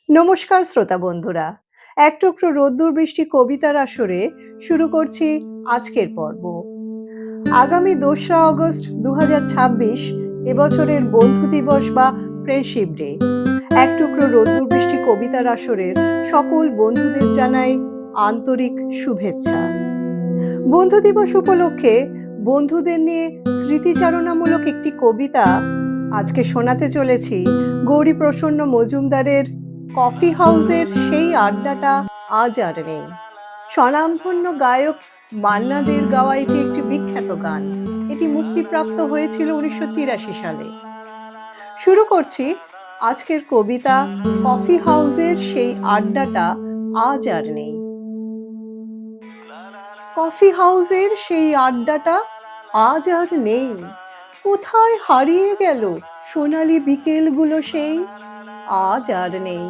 নমস্কার শ্রোতা বন্ধুরা। এক টুকরো রোদ্দুর বৃষ্টি কবিতার আসরে শুরু করছি আজকের পর্ব। আগামী ২রা অগস্ট ২০২৬ এবছরের বন্ধু দিবস বা ফ্রেন্ডশিপ ডে। এক টুকরো রোদ্দুর বৃষ্টি কবিতার আসরের সকল বন্ধুদের জানাই আন্তরিক শুভেচ্ছা। বন্ধু দিবস উপলক্ষে বন্ধুদের নিয়ে স্মৃতিচারণামূলক একটি কবিতা আজকে শোনাতে চলেছি। গৌরীপ্রসন্ন মজুমদারের কফি হাউসের সেই আড্ডাটা আজ আর নেই। স্বনামধন্য গায়ক মান্না দের গাওয়া এটি একটি বিখ্যাত গান। এটি মুক্তিপ্রাপ্ত হয়েছিল ১৯৮৩ সালে। শুরু করছি আজকের কবিতা, কফি হাউসের সেই আড্ডাটা আজ আর নেই। কফি হাউসের সেই আড্ডাটা আজ আর নেই। কোথায় হারিয়ে গেল সোনালি বিকেলগুলো সেই? আজ আর নেই।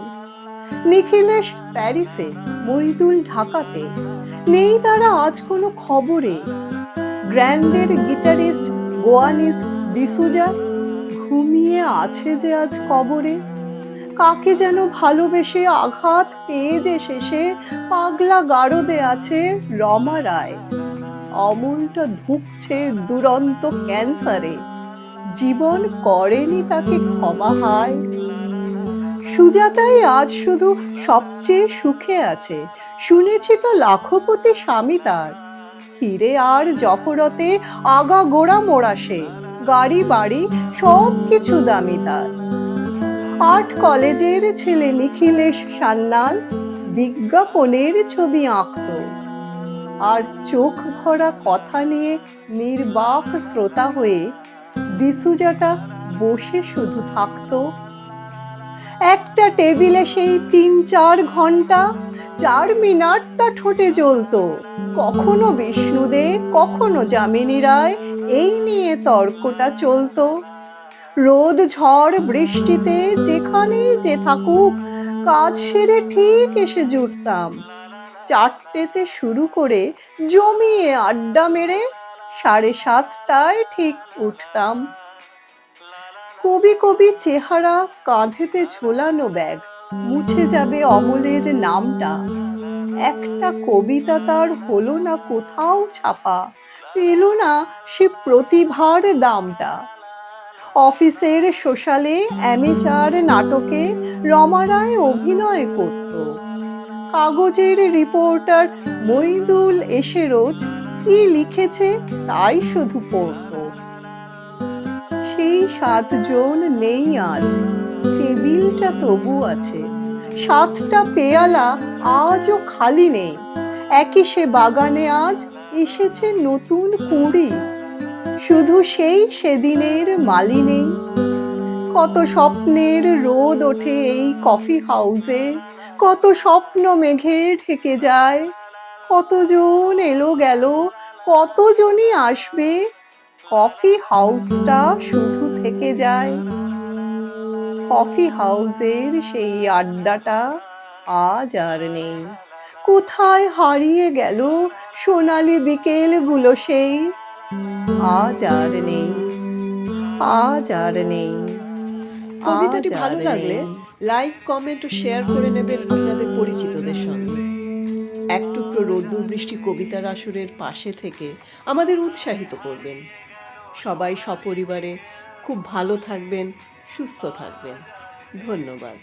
নিখিলেশ প্যারিসে, মইদুল ঢাকাতে, নেই তারা আজ কোনো খবরে। গ্র্যান্ডের গিটারিস্ট গোয়ানিজ ডিসুজা ঘুমিয়ে আছে যে আজ কবরে। কাকে যেন ভালোবেসে আঘাত পেয়ে যে শেষে পাগলা গারদে আছে রমা রায়। অমলটা ধুঁকছে দুরন্ত ক্যান্সারে, জীবন করেনি তাকে ক্ষমা হায়। সুজাতাই আজ শুধু সবচেয়ে সুখে আছে, শুনেছি তো লাখপতি স্বামী তার। হিরে আর জহরতে আগা গোড়া মোড়া সে, গাড়ি বাড়ি সব কিছু দামি তার। আর্ট কলেজের ছেলে নিখিলেশ সান্যাল বিজ্ঞাপনের ছবি আঁকত, আর চোখ ভরা কথা নিয়ে নির্বাক শ্রোতা হয়ে ডিসুজাটা বসে শুধু থাকতো। একটা টেবিলে সেই ৩-৪ ঘন্টা, চারমিনারটা ঠোঁটে জ্বলতো। কখনো বিষ্ণু দে, কখনো যামিনী রায়, এই নিয়ে তর্কটা চলতো। রোদ ঝড় বৃষ্টিতে যেখানেই যে থাকুক, কাজ সেরে ঠিক এসে জুটতাম। ৪টেতে শুরু করে জমিয়ে আড্ডা মেরে ৭:৩০টায় ঠিক উঠতাম। কবি কবি চেহারা, কাঁধেতে ঝোলানো ব্যাগ, মুছে যাবে অমলের নামটা। একটা কবিতা তার হলো না কোথাও ছাপা, পেল না সে প্রতিভার দামটা। অফিসের সোশ্যালে অ্যামেচার নাটকে রমা রায় অভিনয় করত। কাগজের রিপোর্টার মইদুল এসে রোজ কি লিখেছে তাই শুধু পড়ত। সেই ৭ জন নেই আজ, টেবিলটা তবু আছে। ৭টা পেয়ালা আজও খালি নেই। একই সে বাগানে আজ এসেছে নতুন কুঁড়ি, শুধু সেই সেদিনের মালি নেই। কত স্বপ্নের রোদ ওঠে এই কফি হাউসে, কত স্বপ্ন মেঘে ঢেকে যায়। কতজন এলো গেল, কতজনই আসবে, কফি হাউসটা শুধু থেকে যায়। কফি হাউসের সেই আড্ডাটা আজ আর নেই। কোথায় হারিয়ে গেল সোনালি বিকেলগুলো সেই? আজ আর নেই, আজ আর নেই, আজ কবিতাটি আর ভালো লাগলে নেই। লাইক, কমেন্ট ও শেয়ার করে নেবেন আপনাদের পরিচিতদের সঙ্গে। এক টুকরো রোদ্দুর বৃষ্টি কবিতার আসরের পাশে থেকে আমাদের উৎসাহিত করবেন। সবাই সপরিবারে খুব ভালো থাকবেন, সুস্থ থাকবেন। ধন্যবাদ।